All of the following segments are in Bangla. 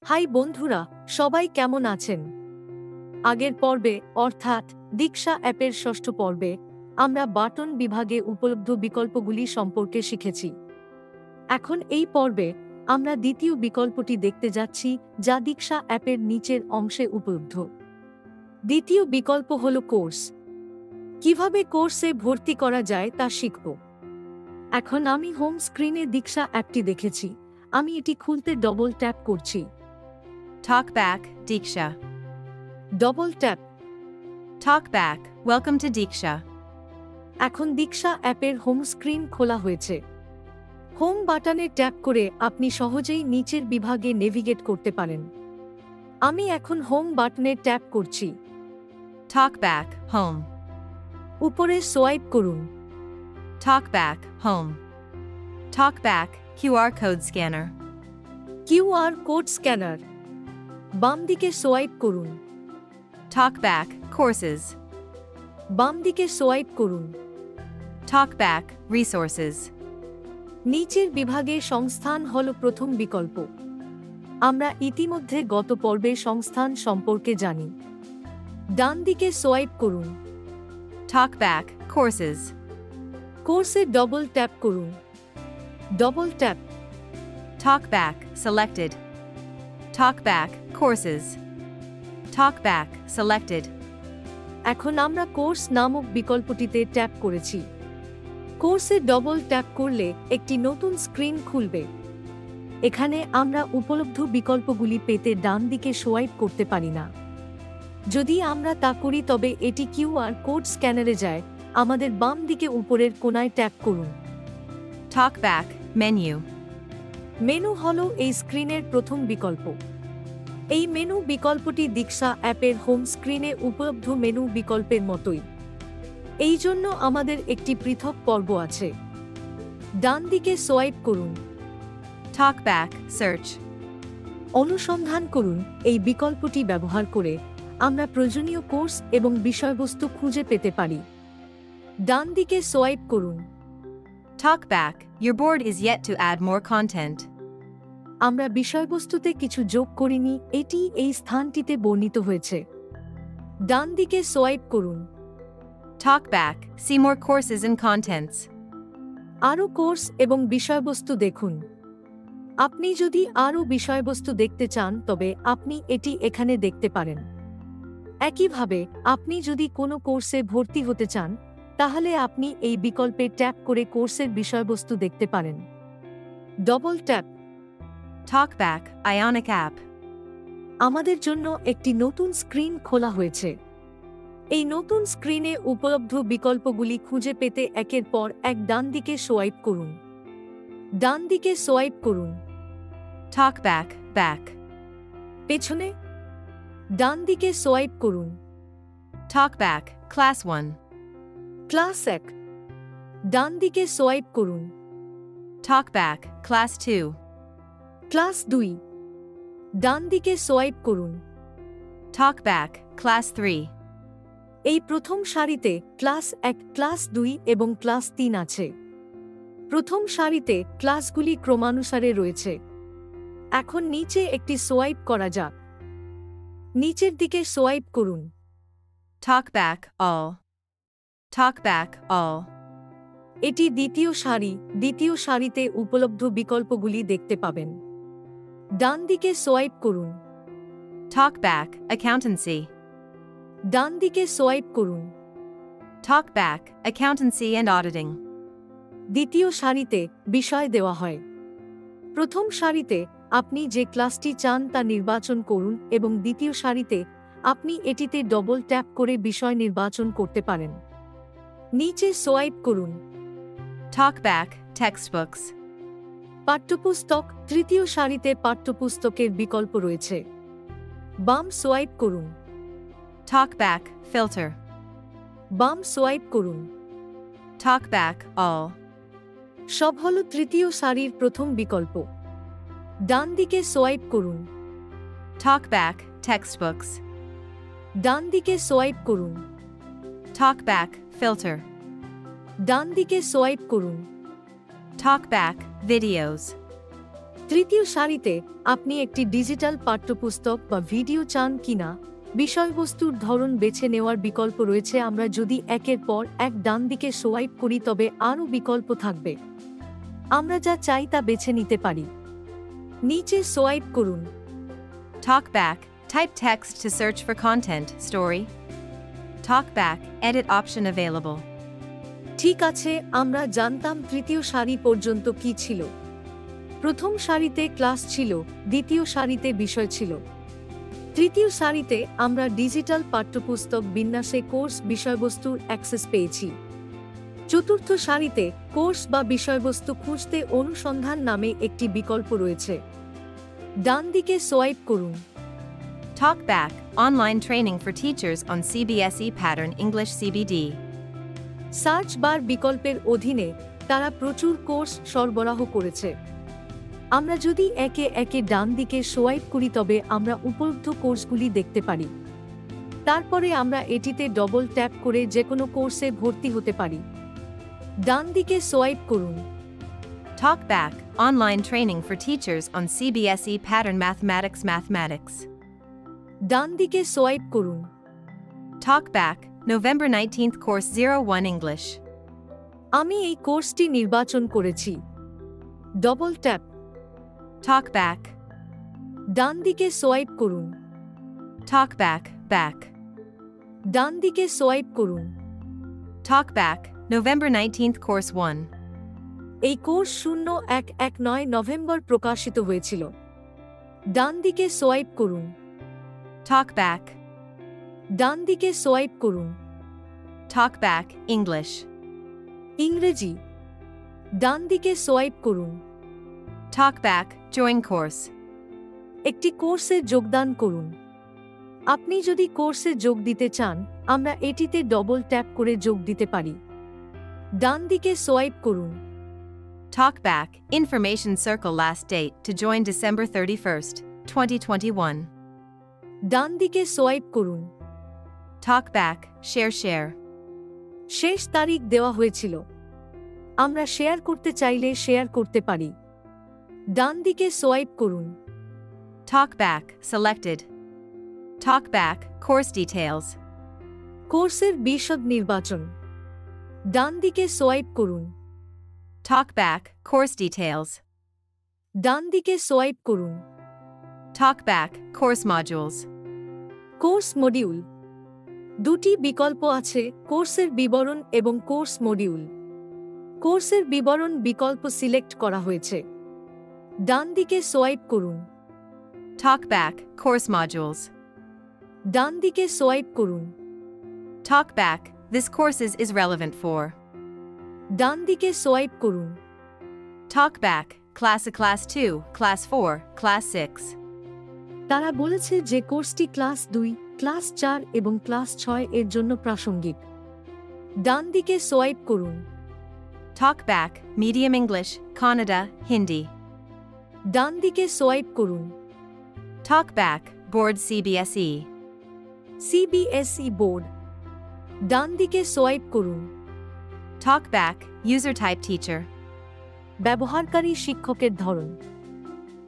হাই বন্ধুরা, সবাই কেমন আছেন? আগের পর্বে অর্থাৎ দীক্ষা অ্যাপের ষষ্ঠ পর্বে আমরা বাটন বিভাগে উপলব্ধ বিকল্পগুলি সম্পর্কে শিখেছি। এখন এই পর্বে আমরা দ্বিতীয় বিকল্পটি দেখতে যাচ্ছি, যা দীক্ষা অ্যাপের নিচের অংশে উপলব্ধ। দ্বিতীয় বিকল্প হল কোর্স। কিভাবে কোর্সে ভর্তি করা যায় তা শিখব। এখন আমি হোম স্ক্রিনে দীক্ষা অ্যাপটি দেখেছি। আমি এটি খুলতে ডবল ট্যাপ করছি। Talk back, Diksha. Double tap. Talk back, welcome to Diksha. এখন দীক্ষা অ্যাপের হোম স্ক্রিন খোলা হয়েছে। হোম বাটনে ট্যাপ করে আপনি সহজেই নিচের বিভাগে নেভিগেট করতে পারেন। আমি এখন হোম বাটনে ট্যাপ করছি। Talk back, home. উপরে সোয়াইপ করুন। Talk back, home. Talk back, QR code scanner. QR code scanner. বাম দিকে সোয়াইপ করুন। Talk back, courses. বাম দিকে সোয়াইপ করুন। Talk back, resources. নিচের বিভাগে সংস্থান হল প্রথম বিকল্প। আমরা ইতিমধ্যে গত পর্বে সংস্থান সম্পর্কে জানি। ডান দিকে সোয়াইপ করুন। Talk back, courses. কোর্সে ডবল ট্যাপ করুন। Double tap. Talk back, selected. Talk back, courses. Talk back, selected. এখন আমরা কোর্স নামক বিকল্পটিতে ট্যাপ করেছি। কোর্সে ডবল ট্যাপ করলে একটি নতুন স্ক্রিন খুলবে। এখানে আমরা উপলব্ধ বিকল্পগুলি পেতে ডান দিকে সোয়াইপ করতে পারি না। যদি আমরা তা করি তবে এটি কিউআর কোড স্ক্যানারে যায়। আমাদের বাম দিকে উপরের কোণায় ট্যাপ করুন। Talk back, menu. মেনু হল এই স্ক্রিনের প্রথম বিকল্প। এই মেনু বিকল্পটি দীক্ষা অ্যাপের হোম স্ক্রিনে উপলব্ধ মেনু বিকল্পের মতোই। এই জন্য আমাদের একটি পৃথক পর্ব আছে। ডান দিকে সোয়াইপ করুন। Talk back, search. অনুসন্ধান করুন। এই বিকল্পটি ব্যবহার করে আমরা প্রয়োজনীয় কোর্স এবং বিষয়বস্তু খুঁজে পেতে পারি। ডান দিকে সোয়াইপ করুন। Talk back, your board is yet to add more content. আমরা বিষয়বস্তুতে কিছু যোগ করিনি, এটি এই স্থানটিতে বর্ণিত হয়েছে। ডান দিকে সোয়াইপ করুন। Talk back, see more courses and contents. আরও কোর্স এবং বিষয়বস্তু দেখুন। আপনি যদি আরও বিষয়বস্তু দেখতে চান তবে আপনি এটি এখানে দেখতে পারেন। একইভাবে আপনি যদি কোনো কোর্সে ভর্তি হতে চান তাহলে আপনি এই বিকল্পে ট্যাপ করে কোর্সের বিষয়বস্তু দেখতে পারেন। Double tap. Talk back, Ionic app. আমাদের জন্য একটি নতুন স্ক্রিন খোলা হয়েছে। এই নতুন স্ক্রিনে উপলব্ধ বিকল্পগুলি খুঁজে পেতে একের পর এক ডান দিকে সোয়াইপ করুন। ডান দিকে সোয়াইপ করুন। Talk back, back. পেছনে। ডান দিকে সোয়াইপ করুন। Talk back, class 1. ক্লাস 1। ডান দিকে সোয়াইপ করুন। Talk back, class 2. ক্লাস 2। ডান দিকে সোয়াইপ করুন। Talk back, class 3. এই প্রথম সারিতে ক্লাস 1, ক্লাস 2 এবং ক্লাস 3 আছে। প্রথম সারিতে ক্লাসগুলি ক্রমানুসারে রয়েছে। এখন নিচে একটি সোয়াইপ করা যাক। নিচের দিকে সোয়াইপ করুন। Talk back, all. Talk back, all. এটি দ্বিতীয় সারি। দ্বিতীয় সারিতে উপলব্ধ বিকল্পগুলি দেখতে পাবেন। ডান দিকে সোয়াইপ করুন। Talk back, accountancy. ডান দিকে সোয়াইপ করুন। Talk back, accountancy and auditing. দ্বিতীয় সারিতে বিষয় দেওয়া হয়। প্রথম সারিতে আপনি যে ক্লাসটি চান তা নির্বাচন করুন এবং দ্বিতীয় সারিতে আপনি এটিতে ডবল ট্যাপ করে বিষয় নির্বাচন করতে পারেন। নিচে সোয়াইপ করুন। Talk back, textbooks. পাঠ্যপুস্তক। তৃতীয় সারিতে পাঠ্যপুস্তকের বিকল্প রয়েছে। বাম সোয়াইপ করুন। Talk back, filter. বাম সোয়াইপ করুন। Talk back, all. সব হল তৃতীয় সারির প্রথম বিকল্প। ডান দিকে সোয়াইপ করুন। Talk back, textbooks. ডান দিকে সোয়াইপ করুন। Talk back, filter. ডান দিকে সোয়াইপ করুন। Talk back, videos. তৃতীয় সারিতে আপনি একটি ডিজিটাল পাঠ্যপুস্তক বা ভিডিও চান কিনা বিষয়বস্তুর ধরন বেছে নেওয়ার বিকল্প রয়েছে। আমরা যদি একের পর এক ডান দিকে সোয়াইপ করি তবে আরও বিকল্প থাকবে। আমরা যা চাই তা বেছে নিতে পারি। নিচে সোয়াইপ করুন। Talk back. Type text to search for content, story. Talk back. Edit option available. ঠিক আছে, আমরা জানতাম তৃতীয় সারি পর্যন্ত কি ছিল। প্রথম সারিতে ক্লাস ছিল, দ্বিতীয় সারিতে বিষয় ছিল। তৃতীয় সারিতে আমরা ডিজিটাল পাঠ্যপুস্তক বিন্যাসে কোর্স বিষয়বস্তুর অ্যাক্সেস পেয়েছি। চতুর্থ সারিতে কোর্স বা বিষয়বস্তু খুঁজতে অনুসন্ধান নামে একটি বিকল্প রয়েছে। ডান দিকে সোয়াইপ করুন। Talk back. Online training for teachers on CBSE pattern English CBD. Search bar বিকল্পের অধীনে তারা প্রচুর কোর্স সরবরাহ করেছে। আমরা যদি একে একে ডান দিকে সোয়াইপ করি তবে আমরা উপলব্ধ কোর্সগুলি দেখতে পারি। তারপরে আমরা এটিতে ডবল ট্যাপ করে যে কোনো কোর্সে ভর্তি হতে পারি। ডান দিকে সোয়াইপ করুন। Talk back. Online training for teachers on CBSE pattern mathematics. ডান দিকে সোয়াইপ করুন। Talk back. November 19th course 01 English. আমি এই কোর্সটি নির্বাচন করেছি। Double tap. Talk back. ডান দিকে সোয়াইপ করুন। Talk back. Back. ডান দিকে সোয়াইপ করুন। Talk back. November 19th course 1. এই কোর্স 0119 নভেম্বর প্রকাশিত হয়েছিল। ডান দিকে সোয়াইপ করুন। Talk back. ডান দিকে সোয়াইপ করুন। Talk back. English. ইংরেজি। ডান দিকে সোয়াইপ করুন। Talk back. Join course. একটি কোর্সে যোগদান করুন। আপনি যদি কোর্সে যোগ দিতে চান, আমরা এটিতে ডবল ট্যাপ করে যোগ দিতে পারি। ডান দিকে সোয়াইপ করুন। Talk back. Information circle last date to join December 31st, 2021. ডান দিকে সোয়াইপ করুন। Talk back. Share. শেষ তারিখ দেওয়া হয়েছিল। আমরা শেয়ার করতে চাইলে শেয়ার করতে পারি। ডান দিকে সোয়াইপ করুন। Talk back. Selected. Talk back. Course details. কোর্সের বিশদ নির্বাচন। ডান দিকে সোয়াইপ করুন। Talk back. Course details. ডান দিকে সোয়াইপ করুন। Talk back. Course modules. Course module. দুটি বিকল্প আছে, কোর্সের বিবরণ এবং কোর্স মডিউল। কোর্সের বিবরণ বিকল্প সিলেক্ট করা হয়েছে। ডান দিকে সোয়াইপ করুন। Talk back. Course modules. ডান দিকে সোয়াইপ করুন। Talk back. This courses is relevant for. ডান দিকে সোয়াইপ করুন। Talk back. Class 2, Class 4, Class 6. তারা বলেছে যে কোর্সটি ক্লাস 2, ক্লাস 4 এবং ক্লাস 6 এর জন্য প্রাসঙ্গিক। ডান দিকে সোয়াইপ করুন। Talk back. Medium English, Kannada, Hindi. ডান দিকে সোয়াইপ করুন। Talk back. Board CBSE. CBSE board. ডান দিকে সোয়াইপ করুন। Talk back. User type teacher. ব্যবহারকারী শিক্ষকের ধরন।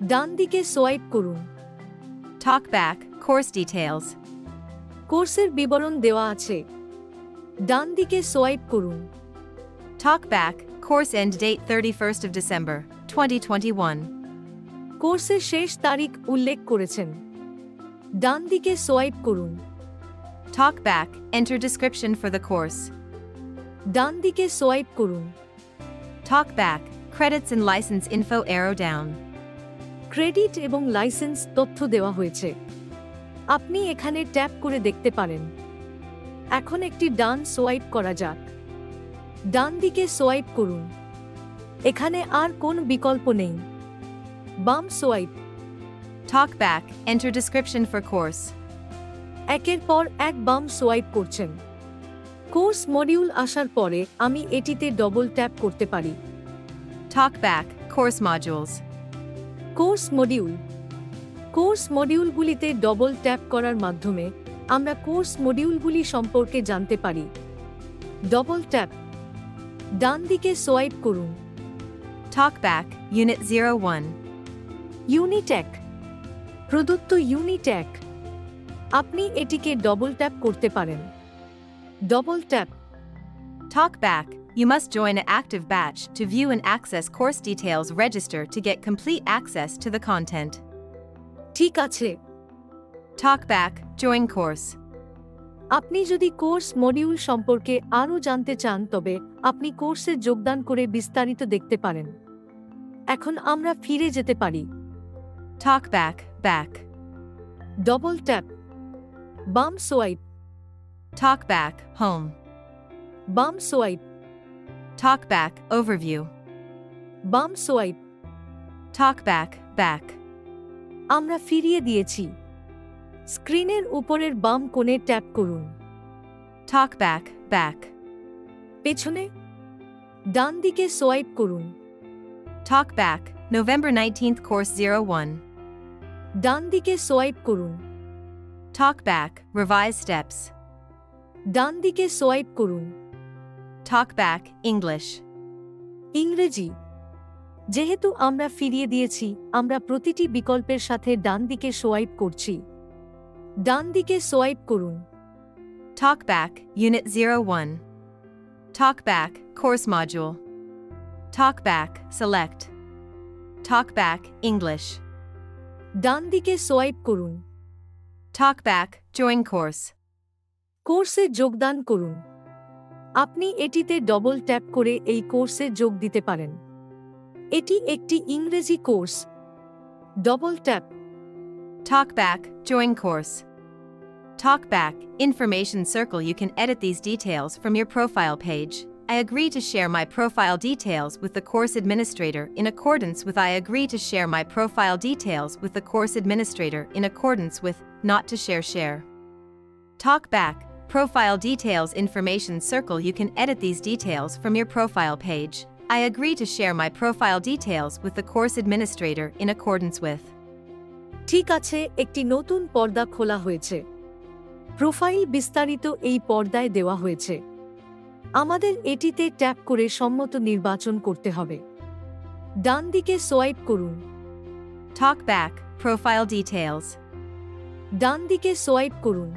ডান দিকে সোয়াইপ করুন। Talk back. Course details. কোর্সের বিবরণ দেওয়া আছে। ডান দিকে সোয়াইপ করুন। Talk back. Course end date 31st of December, 2021. কোর্সের শেষ তারিখ উল্লেখ করেছেন। ডান দিকে সোয়াইপ করুন। Talk back. Enter description for the course. ডান দিকে সোয়াইপ করুন। Talk back. Credits and license info arrow down. Credit এবং লাইসেন্স তথ্য দেওয়া হয়েছে। আপনি এখানে ট্যাপ করে দেখতে পারেন। এখন একটি ডান সোয়াইপ করা যাক। ডান দিকে সোয়াইপ করুন। এখানে আর কোন বিকল্প নেই। বাম swipe. Talk back. Enter description for course. একের পর এক বাম সোয়াইপ করছেন। কোর্স মডিউল আসার পরে আমি এটিতে ডবল ট্যাপ করতে পারি। Talk back. Course modules. Course module. Course মডিউলগুলিতে ডবল ট্যাপ করার মাধ্যমে আমরা কোর্স মডিউলগুলি সম্পর্কে জানতে পারি। Double tap. ডান দিকে সোয়াইপ করুন। Talk back. Unit 01. ইউনিট্যাগ প্রদত্ত ইউনিট্যাগ আপনি এটিকে ডবল ট্যাপ করতে পারেন double tap Talk back. You must join an active batch to view and access course details. Register to get complete access to the content. ঠিক আছে Talk back. Join course. আপনি যদি কোর্স মডিউল সম্পর্কে আরও জানতে চান তবে আপনি কোর্সে যোগদান করে বিস্তারিত দেখতে পারেন এখন আমরা ফিরে যেতে পারি Talk back. Back. Double tap বাম সোয়াইপ Talk back. Home. বাম সোয়াইপ Talk back. Overview. বাম সোয়াইপ Talk back. Back. আমরা ফিরিয়ে দিয়েছি স্ক্রিনের উপরের বাম কোণে ট্যাপ করুন Talk back. Back. পেছনে ডান দিকে সোয়াইপ করুন Talk back. November 19th Course 01. ডান দিকে সোয়াইপ করুন Talk back. Revise steps. ডান দিকে সোয়াইপ করুন Talk back. English. ইংরেজি যেহেতু আমরা ফিরিয়ে দিয়েছি আমরা প্রতিটি বিকল্পের সাথে ডান দিকে সোয়াইপ করছি ডান দিকে সোয়াইপ করুন Talk back. Unit 01. Talk back. Course module. Talk back. Select. Talk back. English. ডান দিকে সোয়াইপ করুন Talk back. Join course. কোর্সে যোগদান করুন আপনি এটিতে ডবল ট্যাপ করে এই কোর্সে যোগ দিতে পারেন এটি একটি ইংরেজি course double tap Talk back. Join course. Talk back. Information circle. You can edit these details from your profile page. I agree to share my profile details with the course administrator in accordance with I agree to share my profile details with the course administrator in accordance with not to share. Talk back. Profile details information circle. You can edit these details from your profile page. I agree to share my profile details with the course administrator in accordance with. ঠিক আছে একটি নতুন পর্দা খোলা হয়েছে প্রোফাইল বিস্তারিত এই পর্দায় দেওয়া হয়েছে আমাদের এটিতে ট্যাপ করে সম্মত নির্বাচন করতে হবে ডান দিকে সোয়াইপ করুন Talk back. Profile details. ডান দিকে সোয়াইপ করুন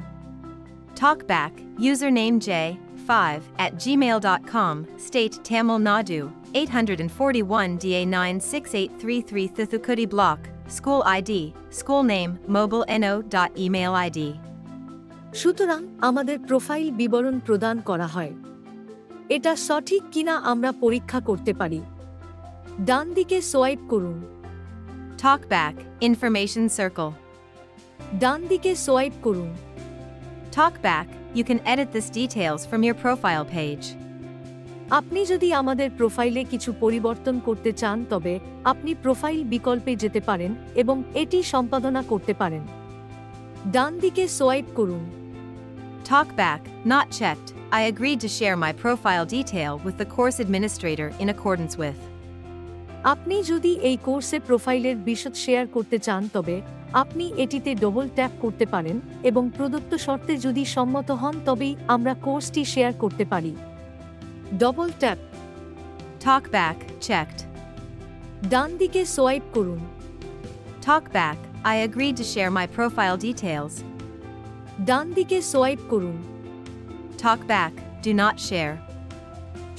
Talk back. Username j5@gmail.com. State Tamil Nadu. 841 DA96833 Thithukudi Block. School ID. School name. Mobile no.email ID. সুতরাং আমাদের প্রোফাইল বিবরণ প্রদান করা হয় এটা সঠিক কিনা আমরা পরীক্ষা করতে পারি ডান দিকে সোয়াইপ করুন Talk back. Information circle. ডান দিকে সোয়াইপ করুন Talk back. You can edit this details from your profile page. আপনি যদি আমাদের প্রোফাইলে কিছু পরিবর্তন করতে চান তবে আপনি প্রোফাইল বিকল্পে যেতে পারেন এবং এটি সম্পাদনা করতে পারেন ডান দিকে সোয়াইপ করুন Talk back. Not checked. I agreed to share my profile detail with the course administrator in accordance with. আপনি যদি এই কোর্সে প্রোফাইলের বিশদ শেয়ার করতে চান তবে আপনি এটিতে ডবল ট্যাপ করতে পারেন এবং প্রদত্ত শর্তে যদি সম্মত হন তবেই আমরা কোর্সটি শেয়ার করতে পারি double tap Talk back. Checked. ডান দিকে সোয়াইপ করুন Talk back. I agreed to share my profile details. ডান দিকে সোয়াইপ করুন Talk back. Do not share.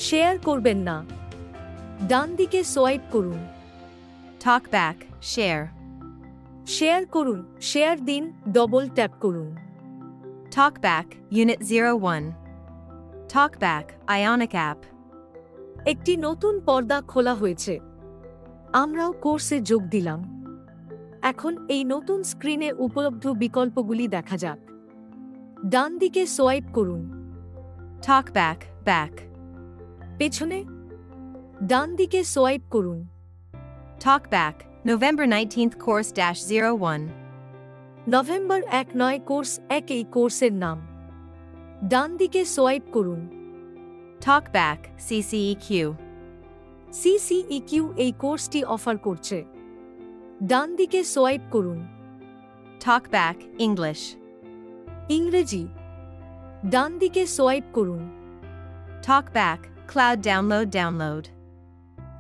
Share করবেন না ডান দিকে সোয়াইপ করুন Talk back. Share. শেয়ার করুন শেয়ার দিন ডবল ট্যাপ করুন Talk back. Unit 01. Talk back. Ionic app. একটি নতুন পর্দা খোলা হয়েছে আমরাও কোর্সে যোগ দিলাম এখন এই নতুন স্ক্রিনে উপলব্ধ বিকল্পগুলি দেখা যাক ডান দিকে সোয়াইপ করুন Talk back. Back. পেছনে ডান দিকে সোয়াইপ করুন Talk back. November 19th Course -01. November 19 course 1 এই কোর্সের নাম ডান দিকে সোয়াইপ করুন Talk back. CCEQ. CCEQ এই কোর্সটি অফার করছে ডান দিকে সোয়াইপ করুন Talk back. English. ইংরেজি ডান দিকে সোয়াইপ করুন Talk back. Cloud download.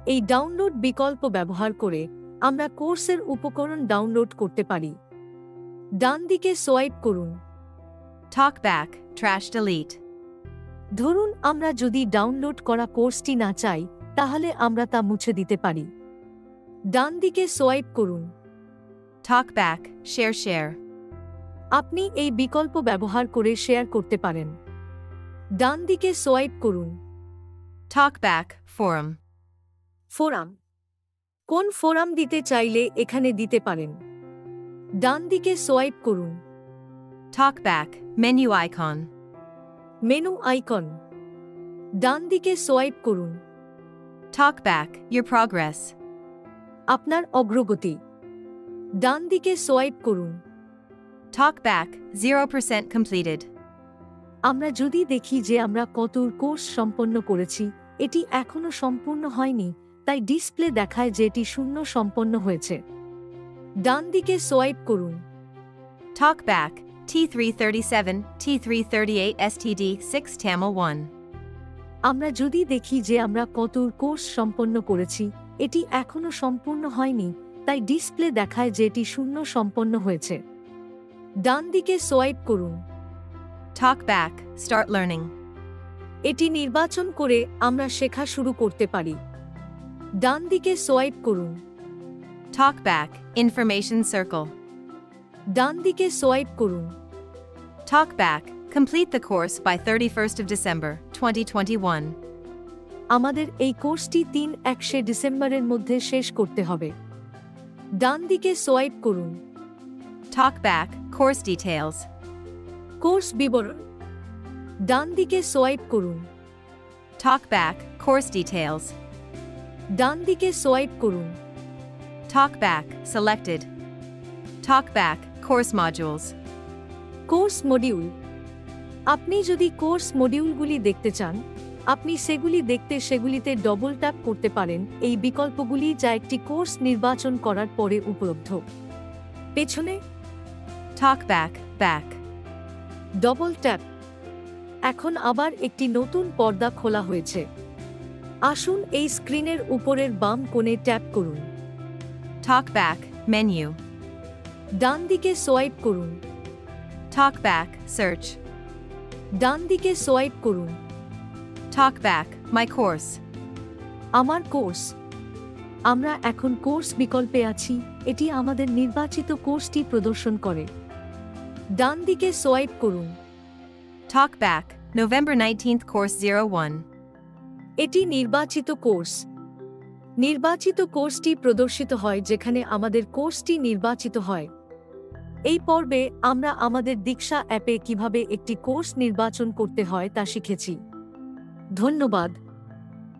এই ডাউনলোড বিকল্প ব্যবহার করে আমরা কোর্সের উপকরণ ডাউনলোড করতে পারি। ডান দিকে সোয়াইপ করুন। Talkback, trash delete. ধরুন আমরা যদি ডাউনলোড করা কোর্সটি না চাই, তাহলে আমরা তা মুছে দিতে পারি। ডান দিকে সোয়াইপ করুন। Talkback, share. আপনি এই বিকল্প ব্যবহার করে শেয়ার করতে পারেন। ডান দিকে সোয়াইপ করুন। Talkback, forum. ফোরাম। কোন ফোরাম দিতে চাইলে এখানে দিতে পারেন। ডান দিকে সোয়াইপ করুন। Talkback, menu icon. Menu icon. ডান দিকে সোয়াইপ করুন। Talkback, your progress. আপনার অগ্রগতি। ডান দিকে সোয়াইপ করুন। Talkback, 0% completed. আমরা যদি দেখি যে আমরা কত কোর্স সম্পন্ন করেছি, এটি এখনো সম্পূর্ণ হয়নি, তাই ডিসপ্লে দেখায় যে এটি 0 সম্পন্ন হয়েছে। ডান দিকে সোয়াইপ করুন। Talkback, T337, T338 STD 6 Tamil 1. আমরা যদি দেখি যে আমরা কত কোর্স সম্পন্ন করেছি, এটি এখনো সম্পূর্ণ হয়নি, তাই ডিসপ্লে দেখায় যে এটি 0 সম্পন্ন হয়েছে। ডান দিকে সোয়াইপ করুন। Talkback, start learning. এটি নির্বাচন করে আমরা শেখা শুরু করতে পারি। ডান দিকে সোয়াইপ করুন। Talkback, information circle. ডান দিকে সোয়াইপ করুন। Talkback, complete the course by 31st of December, 2021. আমাদের এই কোর্সটি 31 ডিসেম্বরের মধ্যে শেষ করতে হবে। ডান দিকে সোয়াইপ করুন। Talkback, course details. কোর্স বিবরণ। ডান দিকে সোয়াইপ করুন। Talkback, course details. ডান দিকে সোয়াইপ করুন। Talkback, selected. Talkback, course modules. Course module. আপনি যদি কোর্স মডিউলগুলি দেখতে চান, আপনি সেগুলি দেখতে সেগুলিতে ডবল ট্যাপ করতে পারেন। এই বিকল্পগুলি যা একটি কোর্স নির্বাচন করার পরে উপলব্ধ। পেছনে Talkback, back. Double tap. এখন আবার একটি নতুন পর্দা খোলা হয়েছে। আসুন এই স্ক্রিনের উপরের বাম কোণে ট্যাপ করুন। Talkback, menu. ডান দিকে সোয়াইপ করুন। Talkback, search. ডান দিকে সোয়াইপ করুন। Talkback, my course. আমার কোর্স। আমরা এখন কোর্স বিকল্পে আছি, এটি আমাদের নির্বাচিত কোর্সটি প্রদর্শন করে। ডান দিকে সোয়াইপ করুন। Talkback, November 19th, course 01. এটি নির্বাচিত কোর্স। নির্বাচিত কোর্সটি প্রদর্শিত হয় যেখানে আমাদের কোর্সটি নির্বাচিত হয়। এই পর্বে আমরা আমাদের দীক্ষা অ্যাপে কিভাবে একটি কোর্স নির্বাচন করতে হয় তা শিখেছি। ধন্যবাদ।